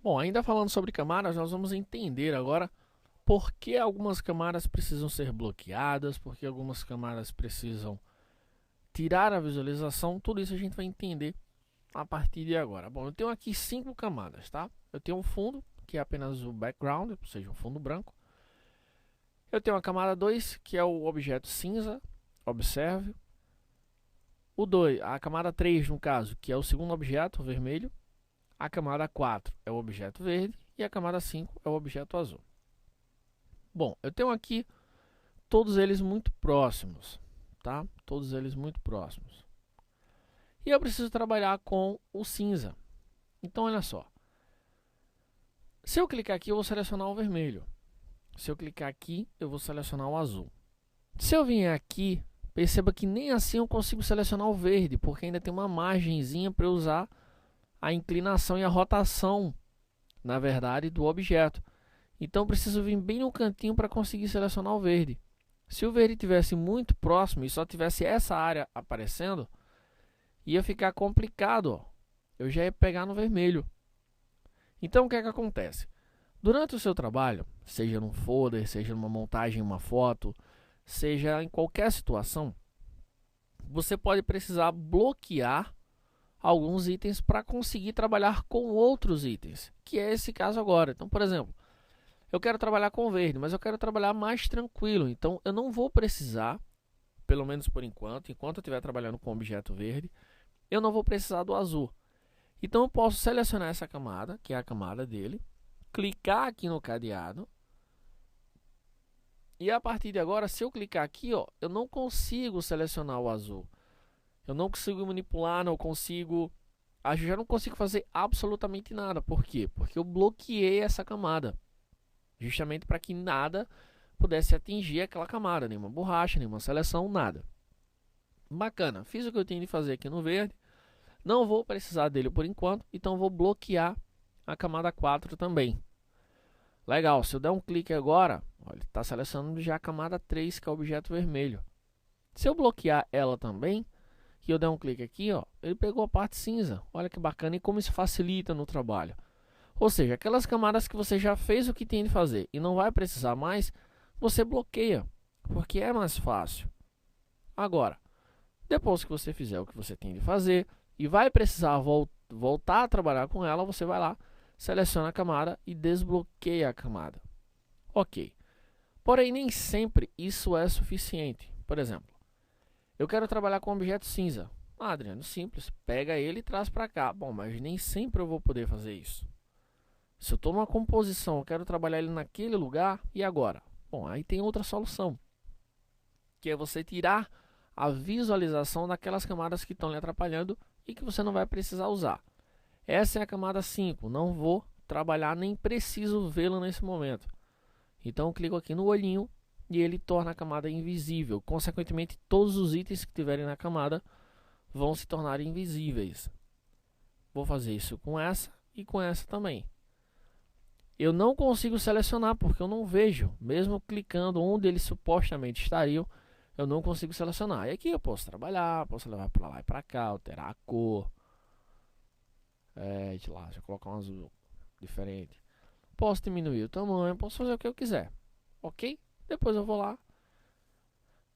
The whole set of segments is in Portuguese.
Bom, ainda falando sobre camadas, nós vamos entender agora por que algumas camadas precisam ser bloqueadas, por que algumas camadas precisam tirar a visualização. Tudo isso a gente vai entender a partir de agora. Bom, eu tenho aqui 5 camadas, tá? Eu tenho um fundo, que é apenas o background, ou seja, um fundo branco. Eu tenho a camada 2, que é o objeto cinza, observe. A camada 3, no caso, que é o segundo objeto, o vermelho. A camada 4 é o objeto verde e a camada 5 é o objeto azul. Bom, eu tenho aqui todos eles muito próximos, tá? Todos eles muito próximos. E eu preciso trabalhar com o cinza. Então, olha só. Se eu clicar aqui, eu vou selecionar o vermelho. Se eu clicar aqui, eu vou selecionar o azul. Se eu vier aqui, perceba que nem assim eu consigo selecionar o verde, porque ainda tem uma margenzinha para eu usar a inclinação e a rotação, na verdade, do objeto. Então, preciso vir bem no cantinho para conseguir selecionar o verde. Se o verde estivesse muito próximo e só tivesse essa área aparecendo, ia ficar complicado, ó. Eu já ia pegar no vermelho. Então, o que é que acontece? Durante o seu trabalho, seja num folder, seja numa montagem, uma foto, seja em qualquer situação, você pode precisar bloquear alguns itens para conseguir trabalhar com outros itens, que é esse caso agora. Então, por exemplo, eu quero trabalhar com verde, mas eu quero trabalhar mais tranquilo. Então, eu não vou precisar, pelo menos por enquanto eu estiver trabalhando com objeto verde, eu não vou precisar do azul. Então, eu posso selecionar essa camada, que é a camada dele, clicar aqui no cadeado, e a partir de agora, se eu clicar aqui, ó, eu não consigo selecionar o azul. Eu não consigo manipular, eu já não consigo fazer absolutamente nada. Por quê? Porque eu bloqueei essa camada, justamente para que nada pudesse atingir aquela camada, nenhuma borracha, nenhuma seleção, nada. Bacana, fiz o que eu tinha de fazer aqui no verde, não vou precisar dele por enquanto, então vou bloquear a camada 4 também. Legal, se eu der um clique agora, olha, ele está selecionando já a camada 3, que é o objeto vermelho. Se eu bloquear ela também, e eu der um clique aqui, ó, ele pegou a parte cinza. Olha que bacana e como isso facilita no trabalho. Ou seja, aquelas camadas que você já fez o que tem de fazer e não vai precisar mais, você bloqueia, porque é mais fácil. Agora, depois que você fizer o que você tem de fazer e vai precisar voltar a trabalhar com ela, você vai lá, seleciona a camada e desbloqueia a camada. Ok. Porém, nem sempre isso é suficiente. Por exemplo, eu quero trabalhar com objeto cinza. Ah, Adriano, simples. Pega ele e traz para cá. Bom, mas nem sempre eu vou poder fazer isso. Se eu estou numa composição, eu quero trabalhar ele naquele lugar, e agora? Bom, aí tem outra solução, que é você tirar a visualização daquelas camadas que estão lhe atrapalhando e que você não vai precisar usar. Essa é a camada 5. Não vou trabalhar, nem preciso vê-la nesse momento. Então, eu clico aqui no olhinho e ele torna a camada invisível. Consequentemente, todos os itens que tiverem na camada vão se tornar invisíveis. Vou fazer isso com essa e com essa também. Eu não consigo selecionar porque eu não vejo. Mesmo clicando onde eles supostamente estariam, eu não consigo selecionar. E aqui eu posso trabalhar, posso levar para lá e para cá, alterar a cor. Deixa eu colocar um azul diferente. Posso diminuir o tamanho, posso fazer o que eu quiser. Ok? Depois eu vou lá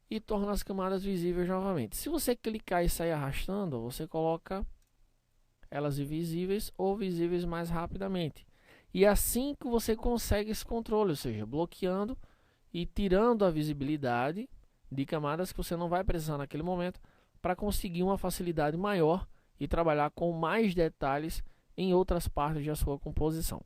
e torno as camadas visíveis novamente. Se você clicar e sair arrastando, você coloca elas invisíveis ou visíveis mais rapidamente. E é assim que você consegue esse controle, ou seja, bloqueando e tirando a visibilidade de camadas que você não vai precisar naquele momento, para conseguir uma facilidade maior e trabalhar com mais detalhes em outras partes da sua composição.